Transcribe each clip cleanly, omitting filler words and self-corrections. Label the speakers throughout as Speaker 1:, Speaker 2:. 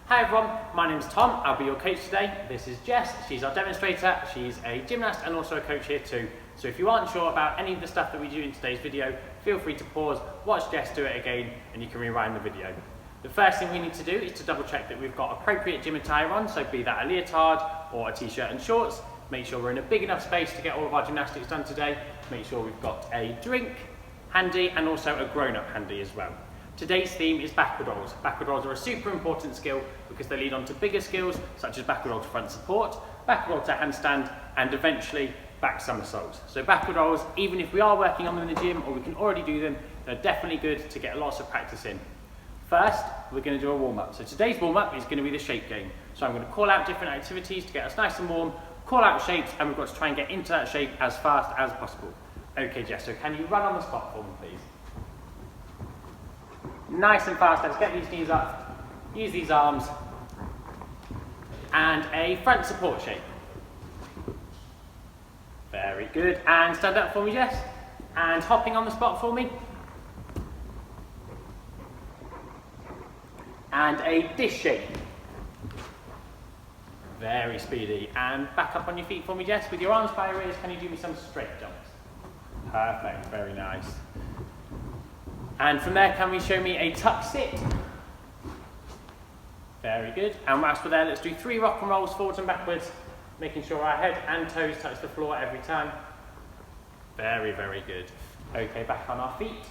Speaker 1: Hi everyone, my name is Tom, I'll be your coach today. This is Jess, she's our demonstrator, she's a gymnast and also a coach here too. So if you aren't sure about any of the stuff that we do in today's video, feel free to pause, watch Jess do it again and you can rewind the video. The first thing we need to do is to double check that we've got appropriate gym attire on, so be that a leotard or a t-shirt and shorts. Make sure we're in a big enough space to get all of our gymnastics done today. Make sure we've got a drink handy and also a grown-up handy as well. Today's theme is backward rolls. Backward rolls are a super important skill because they lead on to bigger skills such as backward roll to front support, backward roll to handstand, and eventually back somersaults. So backward rolls, even if we are working on them in the gym or we can already do them, they're definitely good to get lots of practice in. First, we're going to do a warm-up. So today's warm-up is going to be the shape game. So I'm going to call out different activities to get us nice and warm, call out shapes, and we've got to try and get into that shape as fast as possible. Okay, Jess, so can you run on the spot for me, please? Nice and fast, let's get these knees up, use these arms, and a front support shape. Very good, and stand up for me, Jess, and hopping on the spot for me. And a dish shape. Very speedy, and back up on your feet for me, Jess, with your arms by your ears. Can you do me some straight jumps? Perfect, very nice. And from there, can we show me a tuck sit? Very good. And whilst we're there, let's do 3 rock and rolls forwards and backwards, making sure our head and toes touch the floor every time. Very, very good. Okay, back on our feet.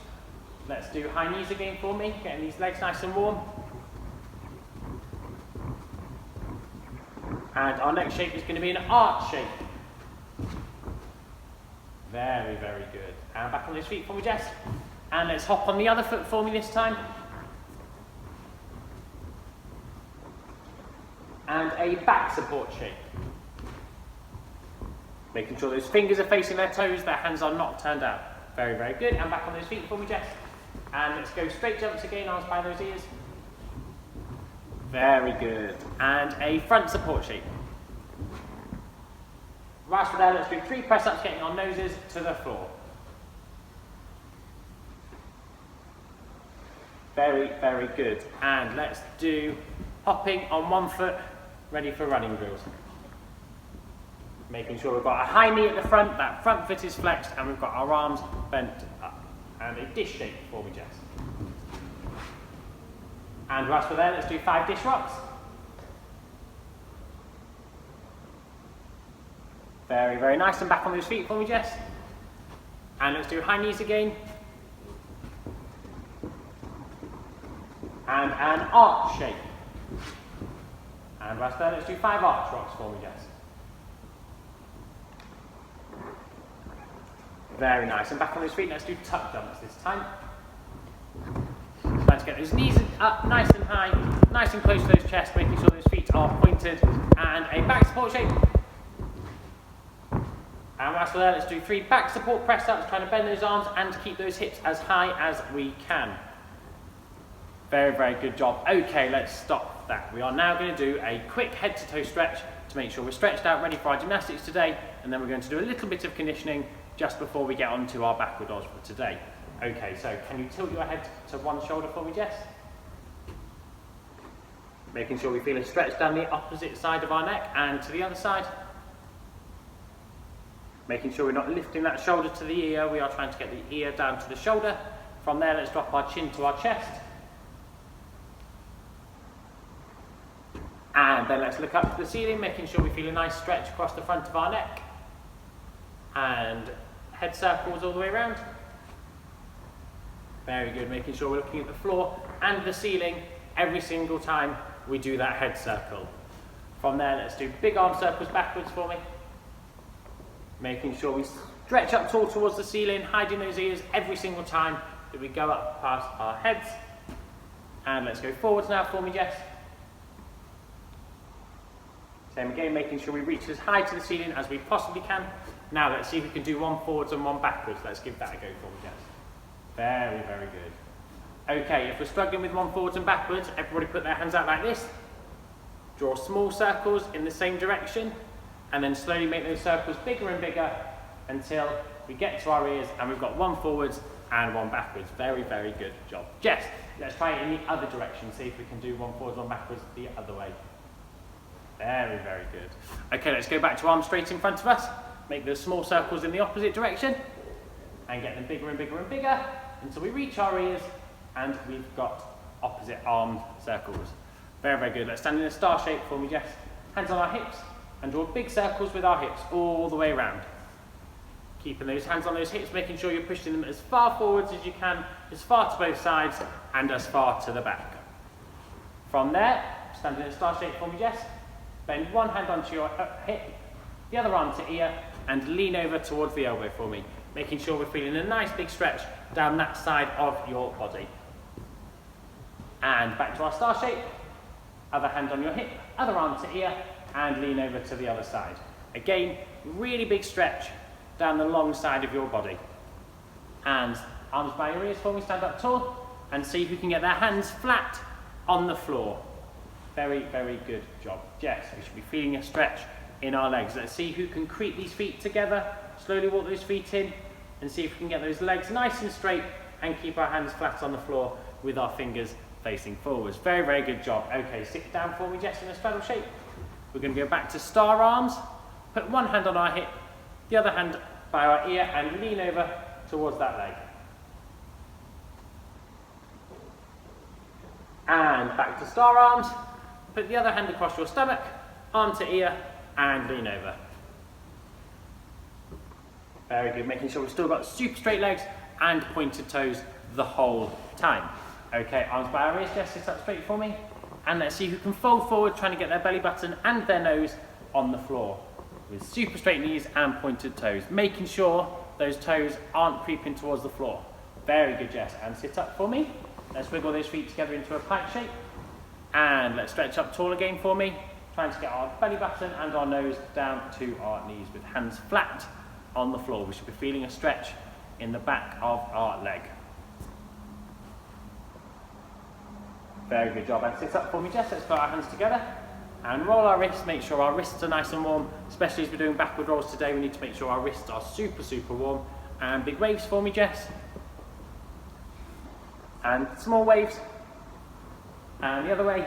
Speaker 1: Let's do high knees again for me, getting these legs nice and warm. And our next shape is going to be an arch shape. Very, very good. And back on those feet for me, Jess. And let's hop on the other foot for me this time. And a back support shape. Making sure those fingers are facing their toes, their hands are not turned out. Very, very good. And back on those feet for me, Jess. And let's go straight jumps again, arms by those ears. Very good. And a front support shape. Right from there, let's do 3 press-ups, getting our noses to the floor. Very, very good. And let's do hopping on one foot, ready for running drills. Making sure we've got a high knee at the front, that front foot is flexed, and we've got our arms bent up. And a dish shape for me, Jess. And whilst we're there, let's do 5 dish rocks. Very, very nice. And back on those feet for me, Jess. And let's do high knees again. And an arch shape. And whilst there, let's do 5 arch rocks for me, Jess. Very nice. And back on those feet, let's do tuck jumps this time. Try to get those knees up nice and high, nice and close to those chests, making sure those feet are pointed. And a back support shape. And whilst we're there, let's do 3 back support press-ups, trying to bend those arms and keep those hips as high as we can. Very, very good job. Okay, let's stop that. We are now going to do a quick head to toe stretch to make sure we're stretched out, ready for our gymnastics today, and then we're going to do a little bit of conditioning just before we get on to our backward rolls for today. Okay, so can you tilt your head to one shoulder for me, Jess? Making sure we feel a stretch down the opposite side of our neck and to the other side. Making sure we're not lifting that shoulder to the ear, we are trying to get the ear down to the shoulder. From there, let's drop our chin to our chest. And then let's look up to the ceiling, making sure we feel a nice stretch across the front of our neck. And head circles all the way around. Very good, making sure we're looking at the floor and the ceiling every single time we do that head circle. From there, let's do big arm circles backwards for me. Making sure we stretch up tall towards the ceiling, hiding those ears every single time that we go up past our heads. And let's go forwards now for me, Jess. Same again, making sure we reach as high to the ceiling as we possibly can. Now let's see if we can do 1 forwards and 1 backwards. Let's give that a go for me, Jess. Very, very good. Okay, if we're struggling with 1 forwards and backwards, everybody put their hands out like this. Draw small circles in the same direction. And then slowly make those circles bigger and bigger until we get to our ears and we've got 1 forwards and one backwards. Very, very good job. Jess, let's try it in the other direction. See if we can do one forwards, one backwards the other way. Very, very good. Okay, let's go back to arms straight in front of us. Make those small circles in the opposite direction and get them bigger and bigger and bigger until we reach our ears and we've got opposite arm circles. Very, very good. Let's stand in a star shape for me, Jess. Hands on our hips and draw big circles with our hips all the way around. Keeping those hands on those hips, making sure you're pushing them as far forwards as you can, as far to both sides and as far to the back. From there, stand in a star shape for me, Jess. Bend one hand onto your hip, the other arm to ear, and lean over towards the elbow for me, making sure we're feeling a nice big stretch down that side of your body. And back to our star shape, other hand on your hip, other arm to ear, and lean over to the other side. Again, really big stretch down the long side of your body. And arms by your ears for me, stand up tall, and see if you can get their hands flat on the floor. Very, very good job. Jess, we should be feeling a stretch in our legs. Let's see who can creep these feet together, slowly walk those feet in, and see if we can get those legs nice and straight and keep our hands flat on the floor with our fingers facing forwards. Very, very good job. Okay, sit down for me, Jess, in a straddle shape. We're going to go back to star arms, put one hand on our hip, the other hand by our ear, and lean over towards that leg. And back to star arms. Put the other hand across your stomach, arm to ear, and lean over. Very good, making sure we've still got super straight legs and pointed toes the whole time. Okay, arms by our ears, Jess, sit up straight for me. And let's see who can fold forward, trying to get their belly button and their nose on the floor. With super straight knees and pointed toes, making sure those toes aren't creeping towards the floor. Very good, Jess, and sit up for me. Let's wiggle those feet together into a plank shape. And let's stretch up tall again for me, trying to get our belly button and our nose down to our knees with hands flat on the floor. We should be feeling a stretch in the back of our leg. Very good job. And sit up for me, Jess. Let's put our hands together and roll our wrists. Make sure our wrists are nice and warm, especially as we're doing backward rolls today. We need to make sure our wrists are super, super warm. And big waves for me, Jess. And small waves. And the other way.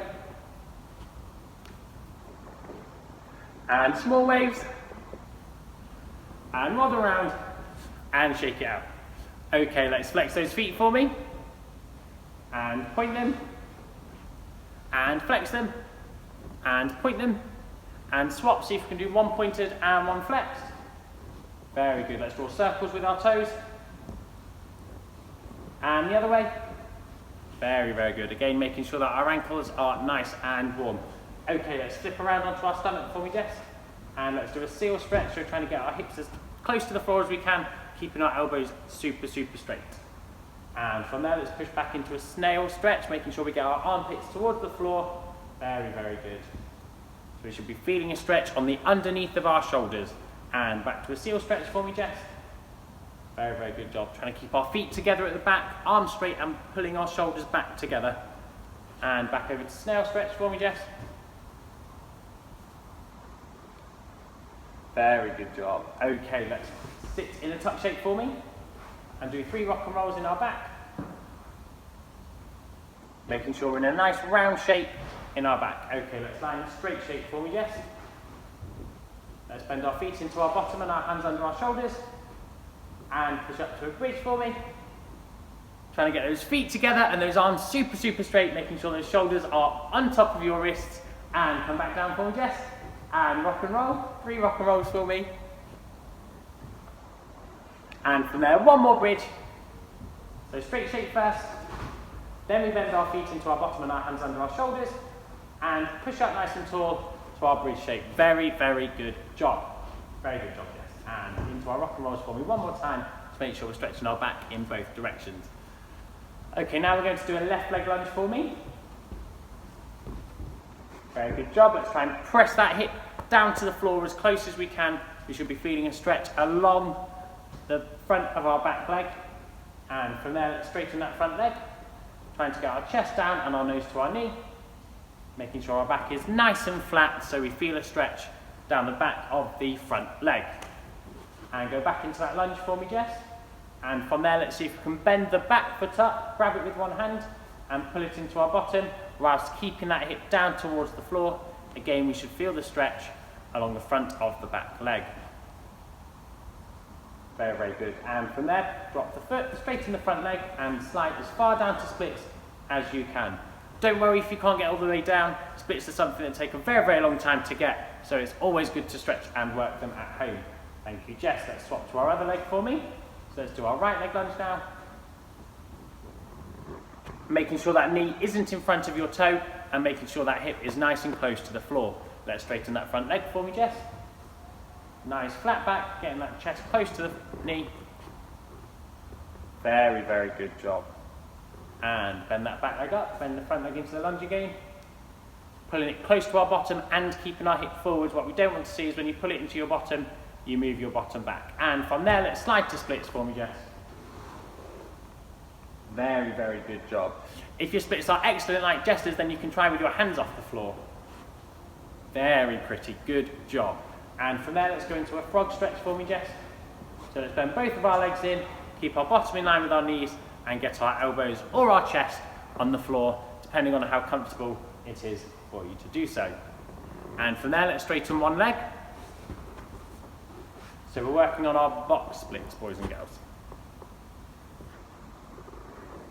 Speaker 1: And small waves. And waddle around and shake it out. Okay, let's flex those feet for me. And point them. And flex them. And point them. And swap, see if we can do one pointed and one flexed. Very good, let's draw circles with our toes. And the other way. Very, very good. Again, making sure that our ankles are nice and warm. Okay, let's flip around onto our stomach for me, Jess. And let's do a seal stretch. So we're trying to get our hips as close to the floor as we can, keeping our elbows super, super straight. And from there, let's push back into a snail stretch, making sure we get our armpits towards the floor. Very, very good. So we should be feeling a stretch on the underneath of our shoulders. And back to a seal stretch for me, Jess. Very, very good job. Trying to keep our feet together at the back, arms straight and pulling our shoulders back together. And back over to snail stretch for me, Jess. Very good job. Okay, let's sit in a tuck shape for me and do 3 rock and rolls in our back. Making sure we're in a nice round shape in our back. Okay, let's lie in a straight shape for me, Jess. Let's bend our feet into our bottom and our hands under our shoulders. And push up to a bridge for me. Trying to get those feet together and those arms super, super straight, making sure those shoulders are on top of your wrists. And come back down for me, Jess. And rock and roll. 3 rock and rolls for me. And from there, one more bridge. So straight shape first. Then we bend our feet into our bottom and our hands under our shoulders. And push up nice and tall to our bridge shape. Very, very good job. Very good job, Jess. And into our rock and rolls for me one more time to make sure we're stretching our back in both directions. Okay, now we're going to do a left leg lunge for me. Very good job. Let's try and press that hip down to the floor as close as we can. We should be feeling a stretch along the front of our back leg. And from there, let's straighten that front leg. Trying to get our chest down and our nose to our knee. Making sure our back is nice and flat so we feel a stretch down the back of the front leg. And go back into that lunge for me, Jess. And from there, let's see if we can bend the back foot up, grab it with one hand and pull it into our bottom whilst keeping that hip down towards the floor. Again, we should feel the stretch along the front of the back leg. Very, very good. And from there, drop the foot, straighten the front leg and slide as far down to splits as you can. Don't worry if you can't get all the way down. Splits are something that take a very, very long time to get, so it's always good to stretch and work them at home. Thank you, Jess. Let's swap to our other leg for me. So let's do our right leg lunge now. Making sure that knee isn't in front of your toe and making sure that hip is nice and close to the floor. Let's straighten that front leg for me, Jess. Nice flat back, getting that chest close to the knee. Very, very good job. And bend that back leg up, bend the front leg into the lunge again. Pulling it close to our bottom and keeping our hip forward. What we don't want to see is when you pull it into your bottom, you move your bottom back. And from there, let's slide to splits for me, Jess. Very, very good job. If your splits are excellent like Jess's, then you can try with your hands off the floor. Very pretty, good job. And from there, let's go into a frog stretch for me, Jess. So let's bend both of our legs in, keep our bottom in line with our knees, and get our elbows or our chest on the floor, depending on how comfortable it is for you to do so. And from there, let's straighten one leg. So we're working on our box splits, boys and girls.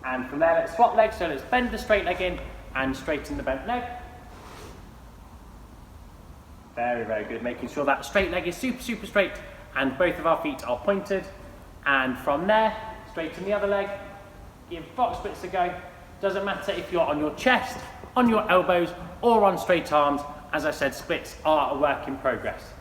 Speaker 1: And from there, let's swap legs. So let's bend the straight leg in and straighten the bent leg. Very, very good. Making sure that straight leg is super, super straight and both of our feet are pointed. And from there, straighten the other leg. Give box splits a go. Doesn't matter if you're on your chest, on your elbows, or on straight arms. As I said, splits are a work in progress.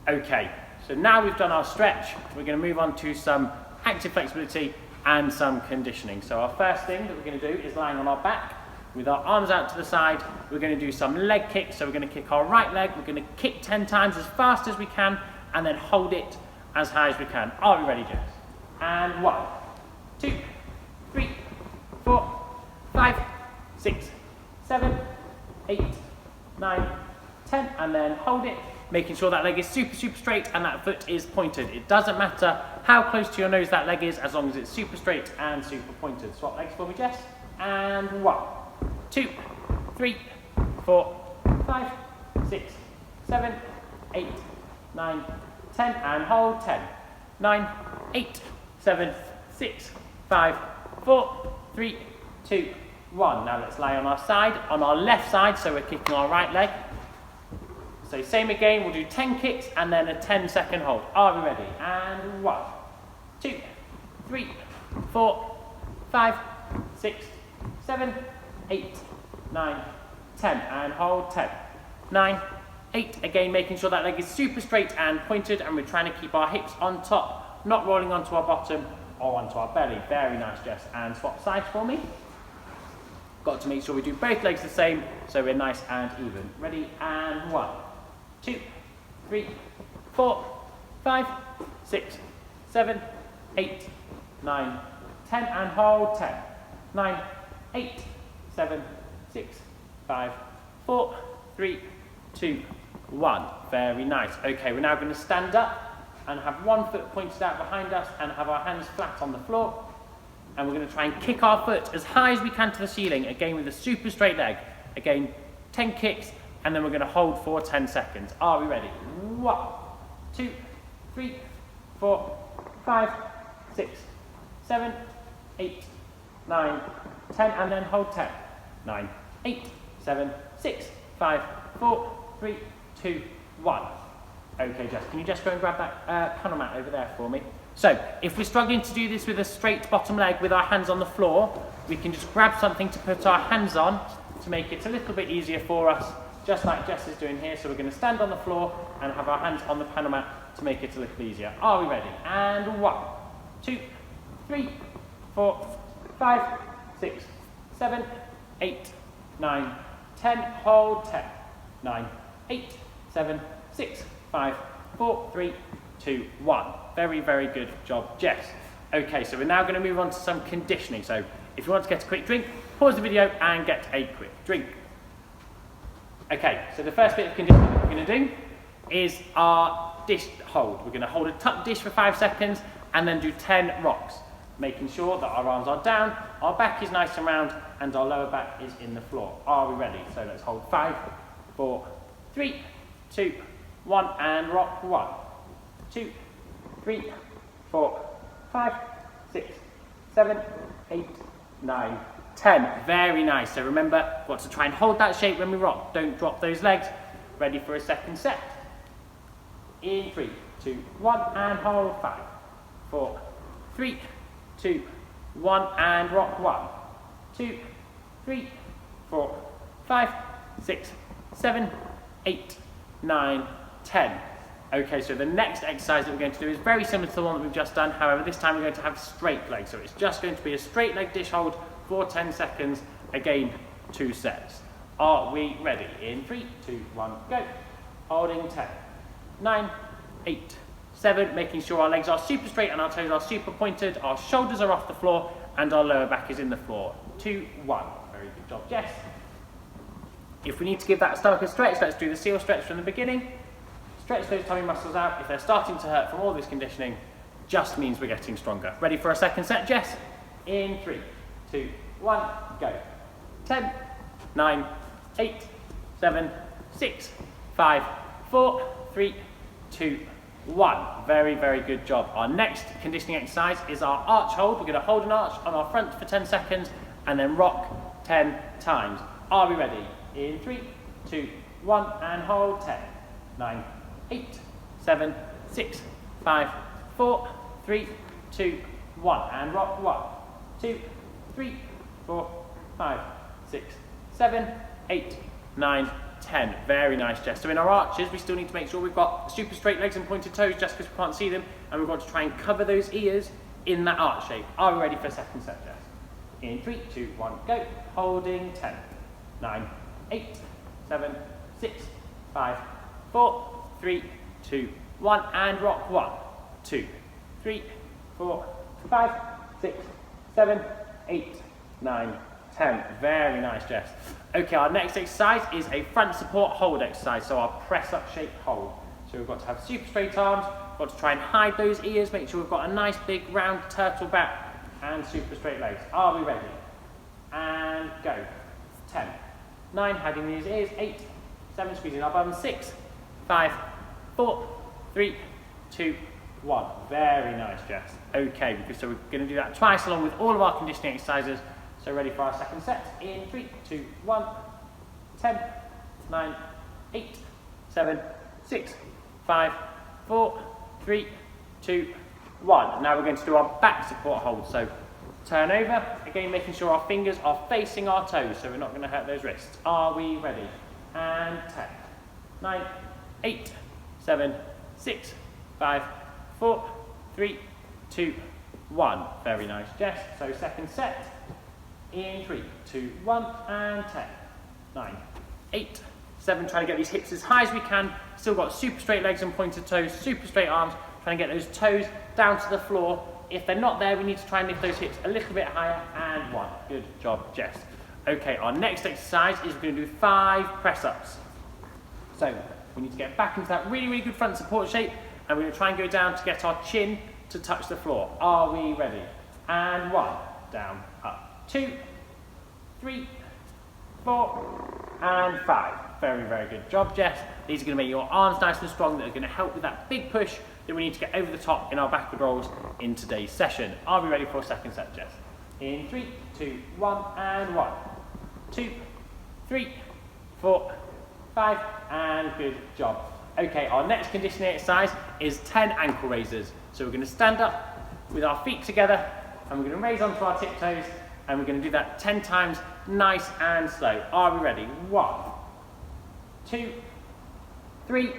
Speaker 1: Okay, so now we've done our stretch, we're going to move on to some active flexibility and some conditioning. So our first thing that we're going to do is lying on our back with our arms out to the side. We're going to do some leg kicks. So we're going to kick our right leg. We're going to kick 10 times as fast as we can and then hold it as high as we can. Are we ready, Jess? And 1, 2, 3, 4, 5, 6, 7, 8, 9, 10, and then hold it, making sure that leg is super, super straight and that foot is pointed. It doesn't matter how close to your nose that leg is, as long as it's super straight and super pointed. Swap legs for me, Jess. And 1, 2, 3, 4, 5, 6, 7, 8, 9, 10, and hold 10, 9, 8, 7, 6, 5, 4, 3, 2, 1. Now let's lie on our side, on our left side, so we're kicking our right leg. So same again, we'll do 10 kicks and then a 10-second hold. Are we ready? And 1, 2, 3, 4, 5, 6, 7, 8, 9, 10, and hold 10, 9, 8. Again, making sure that leg is super straight and pointed, and we're trying to keep our hips on top, not rolling onto our bottom or onto our belly. Very nice, Jess. And swap sides for me. Got to make sure we do both legs the same, so we're nice and even. Ready? And 1, 2, 3, 4, 5, 6, 7, 8, 9, 10, and hold 10, 9, 8, 7, 6, 5, 4, 3, 2, 1. Very nice. Okay, we're now going to stand up and have one foot pointed out behind us and have our hands flat on the floor. And we're going to try and kick our foot as high as we can to the ceiling, again with a super straight leg. Again, 10 kicks, and then we're going to hold for 10 seconds. Are we ready? 1, 2, 3, 4, 5, 6, 7, 8, 9, 10, and then hold 10, 9, 8, 7, 6, 5, 4, 3, 2, 1. Okay, Jess, can you just go and grab that panel mat over there for me? So, if we're struggling to do this with a straight bottom leg with our hands on the floor, we can just grab something to put our hands on to make it a little bit easier for us, just like Jess is doing here. So we're going to stand on the floor and have our hands on the panel mat to make it a little easier. Are we ready? And 1, 2, 3, 4, 5, 6, 7, 8, 9, 10, hold 10, 9, 8, 7, 6, 5, 4, 3, 2, 1. Very, very good job, Jess. Okay, so we're now going to move on to some conditioning. So if you want to get a quick drink, pause the video and get a quick drink. Okay, so the first bit of conditioning that we're going to do is our dish hold. We're going to hold a tuck dish for 5 seconds and then do 10 rocks. making sure that our arms are down, our back is nice and round, and our lower back is in the floor. Are we ready? So let's hold 5, 4, 3, 2, 1, and rock. 1, 2, 3, 4, 5, 6, 7, 8, 9, 10. Very nice. So remember, got to try and hold that shape when we rock. Don't drop those legs. Ready for a second set. In 3, 2, 1, and hold 5, 4, 3, 2, 1, and rock. 1, 2, 3, 4, 5, 6, 7, 8, 9, 10. Okay, so the next exercise that we're going to do is very similar to the one that we've just done. However, this time we're going to have straight legs. So it's just going to be a straight leg dish hold for 10 seconds. Again, 2 sets. Are we ready? In 3, 2, 1, go. Holding 10, 9, 8, 7, making sure our legs are super straight and our toes are super pointed, our shoulders are off the floor, and our lower back is in the floor. 2, 1. Very good job, Jess. If we need to give that stomach a stretch, let's do the seal stretch from the beginning. Stretch those tummy muscles out. If they're starting to hurt from all this conditioning, just means we're getting stronger. Ready for a second set, Jess? In 3, 2, 1, go. 10, 9, 8, 7, 6, 5, 4, 3, 2, 1. Very, very good job. Our next conditioning exercise is our arch hold. We're going to hold an arch on our front for 10 seconds and then rock 10 times. Are we ready? In 3, 2, 1, and hold 10, 9, 8, 7, 6, 5, 4, 3, 2, 1, and rock. 1, 2, 3, 4, 5, 6, 7, 8, 9, 10. Very nice, Jess. So in our arches, we still need to make sure we've got super straight legs and pointed toes just because we can't see them, and we've got to try and cover those ears in that arch shape. Are we ready for a second set, Jess? In 3, 2, 1, go. Holding 10, 9, 8, 7, 6, 5, 4, 3, 2, 1, and rock. 1, 2, 3, 4, 5, 6, 7, 8, 9, 10. Very nice, Jess. Okay, our next exercise is a front support hold exercise, so our press up shape hold. So we've got to have super straight arms, got to try and hide those ears, make sure we've got a nice big round turtle back and super straight legs. Are we ready? And go. 10, 9, hiding these ears, 8, 7, squeezing our bum, 6, 5, 4, 3, 2, 1. Very nice, Jess. Okay, so we're going to do that twice along with all of our conditioning exercises. So ready for our second set. In 3, 2, 1, 10, 9, 8, 7, 6, 5, 4, 3, 2, 1. Now we're going to do our back support hold. So turn over, again making sure our fingers are facing our toes so we're not going to hurt those wrists. Are we ready? And 10, 9, 8, 7, 6, 5, 4, 3, 2, 1. Very nice, Jess. So second set. In 3, 2, 1, and 10, 9, 8, 7. Trying to get these hips as high as we can. Still got super straight legs and pointed toes, super straight arms. Trying to get those toes down to the floor. If they're not there, we need to try and lift those hips a little bit higher. And 1. Good job, Jess. Okay, our next exercise is we're going to do 5 press-ups. So we need to get back into that really, really good front support shape. And we're going to try and go down to get our chin to touch the floor. Are we ready? And 1, down, up. 2, 3, 4, and 5. Very, very good job, Jess. These are going to make your arms nice and strong. That are going to help with that big push that we need to get over the top in our backward rolls in today's session. Are we ready for a second set, Jess? In 3, 2, 1, and 1, 2, 3, 4, 5, and good job. Okay, our next conditioning exercise is 10 ankle raises. So we're going to stand up with our feet together and we're going to raise onto our tiptoes. And we're going to do that 10 times, nice and slow. Are we ready? 1, 2, 3,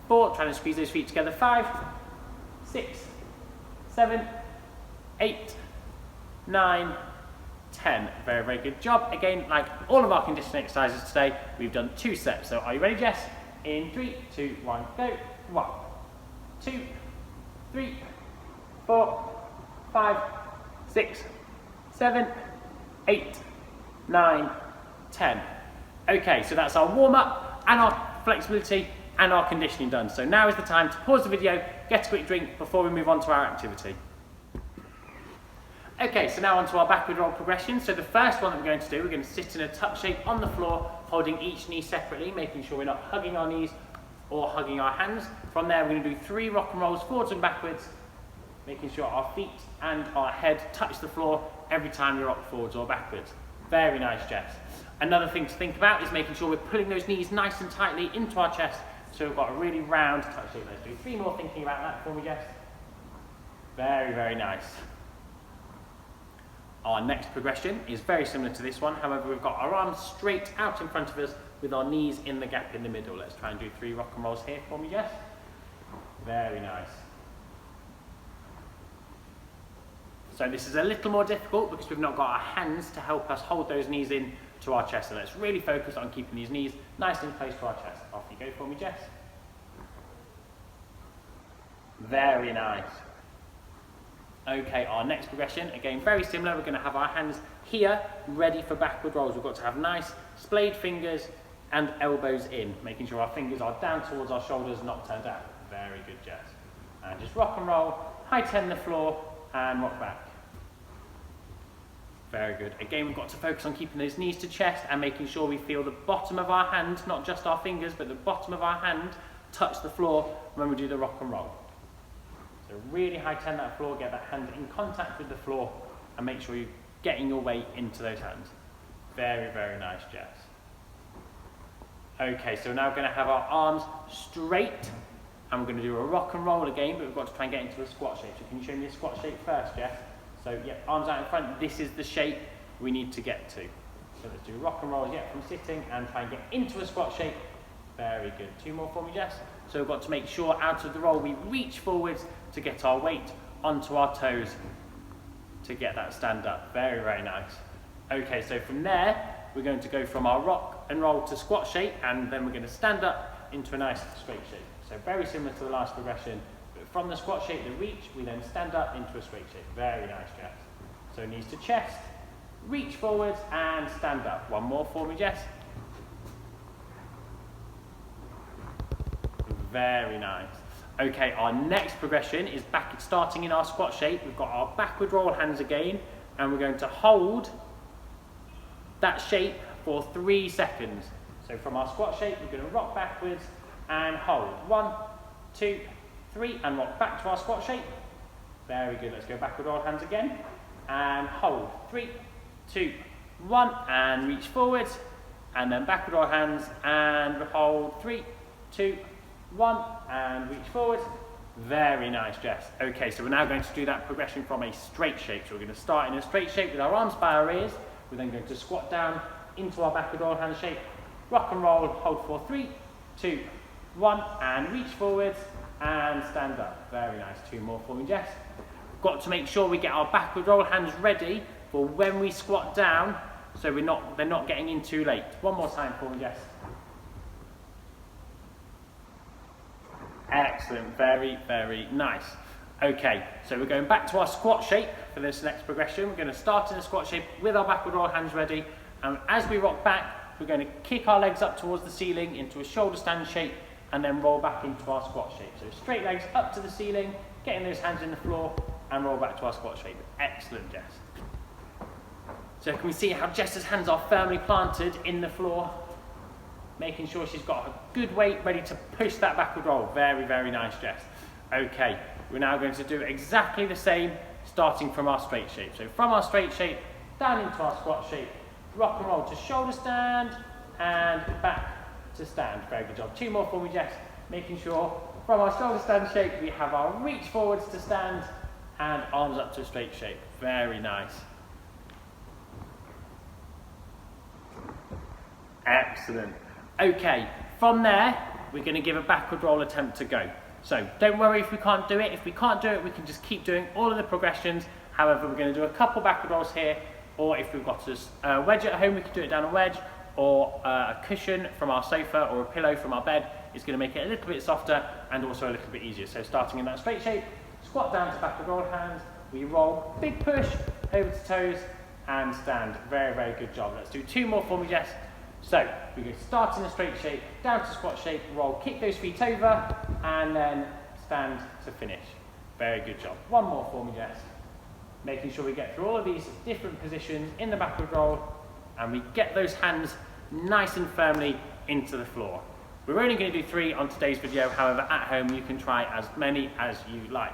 Speaker 1: 4. Trying to squeeze those feet together. 5, 6, 7, 8, 9, 10. Very, very good job. Again, like all of our conditioning exercises today, we've done 2 sets. So are you ready, Jess? In 3, 2, 1, go. 1, 2, 3, 4, 5, 6, 7, 8, 9, 10. Okay, so that's our warm-up and our flexibility and our conditioning done. So now is the time to pause the video, get a quick drink before we move on to our activity. Okay, so now onto our backward roll progression. So the first one that we're going to do, we're going to sit in a tuck shape on the floor, holding each knee separately, making sure we're not hugging our knees or hugging our hands. From there, we're going to do 3 rock and rolls forwards and backwards, making sure our feet and our head touch the floor every time we rock forwards or backwards. Very nice, Jess. Another thing to think about is making sure we're pulling those knees nice and tightly into our chest, so we've got a really round tuck shape. Let's do 3 more thinking about that for me, Jess. Very, very nice. Our next progression is very similar to this one, however we've got our arms straight out in front of us with our knees in the gap in the middle. Let's try and do 3 rock and rolls here for me, Jess. Very nice. So this is a little more difficult because we've not got our hands to help us hold those knees in to our chest. So let's really focus on keeping these knees nice and close to our chest. Off you go for me, Jess. Very nice. Okay, our next progression, again, very similar. We're going to have our hands here, ready for backward rolls. We've got to have nice splayed fingers and elbows in, making sure our fingers are down towards our shoulders, not turned out. Very good, Jess. And just rock and roll, high 10 the floor, and rock back. Very good. Again, we've got to focus on keeping those knees to chest and making sure we feel the bottom of our hand, not just our fingers, but the bottom of our hand touch the floor when we do the rock and roll. So really high 10 that floor, get that hand in contact with the floor and make sure you're getting your weight into those hands. Very, very nice, Jess. Okay, so now we're going to have our arms straight and we're going to do a rock and roll again, but we've got to try and get into a squat shape. So can you show me a squat shape first, Jess? So yeah, arms out in front, this is the shape we need to get to. So let's do rock and rolls, from sitting and try and get into a squat shape. Very good. 2 more for me, Jess. So we've got to make sure out of the roll we reach forwards to get our weight onto our toes to get that stand up. Very, very nice. Okay, so from there, we're going to go from our rock and roll to squat shape, and then we're going to stand up into a nice straight shape. So very similar to the last progression, but from the squat shape, the reach, we then stand up into a straight shape. Very nice, Jess. So knees to chest, reach forwards and stand up. 1 more for me, Jess. Very nice. Okay, our next progression is back starting in our squat shape. We've got our backward roll hands again, and we're going to hold that shape for 3 seconds. So from our squat shape, we're going to rock backwards and hold. 1, 2, 3, and rock back to our squat shape. Very good. Let's go backward roll hands again, and hold. 3, 2, 1, and reach forwards, and then backward roll hands and hold. 3, 2, 1, and reach forward. Very nice, Jess. Okay, so we're now going to do that progression from a straight shape. So we're going to start in a straight shape with our arms by our ears. We're then going to squat down into our backward roll hand shape, rock and roll, hold for 3, 2, 1, and reach forward and stand up. Very nice. 2 more for me, Jess. Got to make sure we get our backward roll hands ready for when we squat down, so they're not getting in too late. 1 more time for me, Jess. Excellent, very, very nice. Okay, so we're going back to our squat shape for this next progression. We're going to start in a squat shape with our backward roll hands ready, and as we rock back, we're going to kick our legs up towards the ceiling into a shoulder stand shape and then roll back into our squat shape. So straight legs up to the ceiling, getting those hands in the floor and roll back to our squat shape. Excellent, Jess. So can we see how Jess's hands are firmly planted in the floor, making sure she's got a good weight ready to push that backward roll. Very, very nice, Jess. Okay, we're now going to do exactly the same, starting from our straight shape. So from our straight shape, down into our squat shape, rock and roll to shoulder stand, and back to stand. Very good job. 2 more for me, Jess. Making sure from our shoulder stand shape, we have our reach forwards to stand, and arms up to a straight shape. Very nice. Excellent. Okay, from there, we're going to give a backward roll attempt a go. So don't worry if we can't do it. If we can't do it, we can just keep doing all of the progressions. However, we're going to do a couple backward rolls here, or if we've got a wedge at home, we can do it down a wedge, or a cushion from our sofa or a pillow from our bed. It's going to make it a little bit softer and also a little bit easier. So starting in that straight shape, squat down to backward roll hands, we roll, big push, over to toes, and stand. Very, very good job. Let's do 2 more for me, Jess. So we go start in a straight shape, down to squat shape, roll, kick those feet over, and then stand to finish. Very good job. 1 more for me, Jess. making sure we get through all of these different positions in the backward roll, and we get those hands nice and firmly into the floor. We're only going to do 3 on today's video, however at home you can try as many as you like.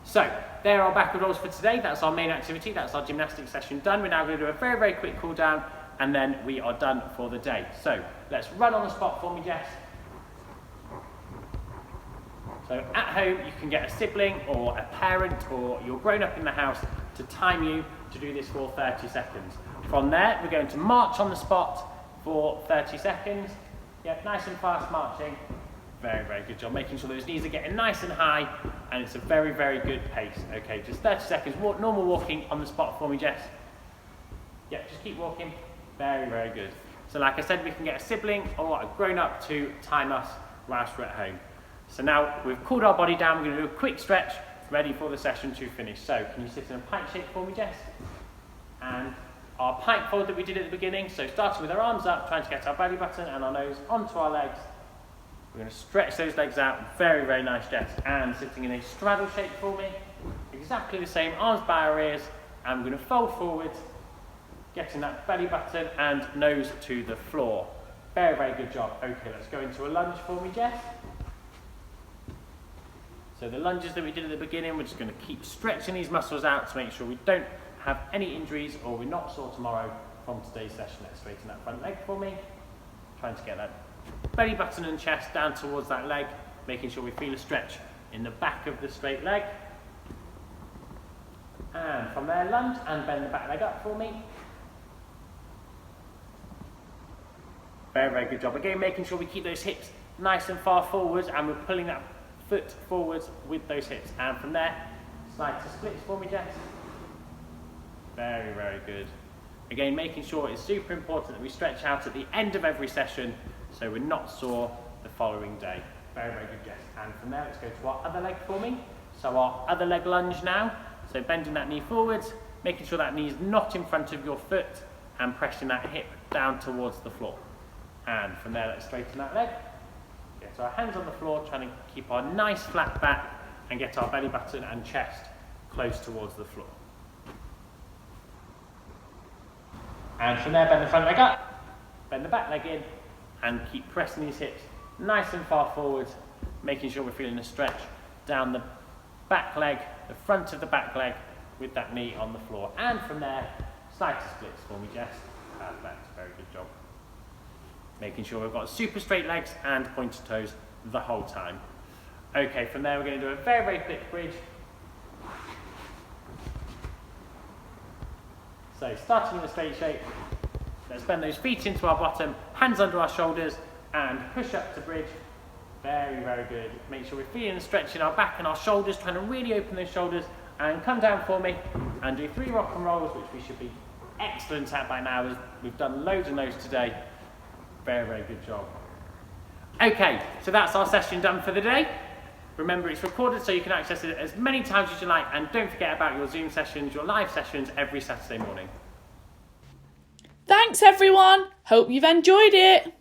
Speaker 1: So, there are backward rolls for today. That's our main activity, that's our gymnastics session done. We're now going to do a very, very quick cool down, and then we are done for the day. So, let's run on the spot for me, Jess. So at home you can get a sibling or a parent or your grown up in the house to time you to do this for 30 seconds. From there we're going to march on the spot for 30 seconds. Yep, nice and fast marching. Very, very good job. Making sure those knees are getting nice and high, and it's a very, very good pace. Okay, just 30 seconds. Normal walking on the spot for me, Jess. Yep, just keep walking. Very, very good. So like I said, we can get a sibling or a grown up to time us whilst we're at home. So now we've cooled our body down, we're going to do a quick stretch, ready for the session to finish. So can you sit in a pike shape for me, Jess? And our pike fold that we did at the beginning, so starting with our arms up, trying to get our belly button and our nose onto our legs. We're going to stretch those legs out, very, very nice, Jess. And sitting in a straddle shape for me, exactly the same, arms by our ears, and we're going to fold forwards, getting that belly button and nose to the floor. Very, very good job. Okay, let's go into a lunge for me, Jess. So the lunges that we did at the beginning, we're just going to keep stretching these muscles out to make sure we don't have any injuries or we're not sore tomorrow from today's session. Let's straighten that front leg for me. Trying to get that belly button and chest down towards that leg, making sure we feel a stretch in the back of the straight leg. And from there, lunge and bend the back leg up for me. Very, very good job. Again, making sure we keep those hips nice and far forwards, and we're pulling that foot forwards with those hips. And from there, slide to splits for me, Jess. Very, very good. Again, making sure it's super important that we stretch out at the end of every session so we're not sore the following day. Very, very good, Jess. And from there, let's go to our other leg for me. So our other leg lunge now. So bending that knee forwards, making sure that knee is not in front of your foot, and pressing that hip down towards the floor. And from there, let's straighten that leg. Get our hands on the floor, trying to keep our nice flat back and get our belly button and chest close towards the floor. And from there, bend the front leg up, bend the back leg in, and keep pressing these hips nice and far forwards, making sure we're feeling a stretch down the back leg, the front of the back leg, with that knee on the floor. And from there, slide to splits for me, Jess. Perfect, very good job. Making sure we've got super straight legs and pointed toes the whole time. Okay, from there we're going to do a very, very quick bridge. So starting in a straight shape, let's bend those feet into our bottom, hands under our shoulders, and push up to bridge. Very, very good. Make sure we're feeling a stretch in our back and our shoulders, trying to really open those shoulders, and come down for me and do 3 rock and rolls, which we should be excellent at by now, as we've done loads and loads today. Very, very good job. Okay, so that's our session done for the day. Remember, it's recorded so you can access it as many times as you like, and don't forget about your Zoom sessions, your live sessions every Saturday morning.
Speaker 2: Thanks everyone, hope you've enjoyed it.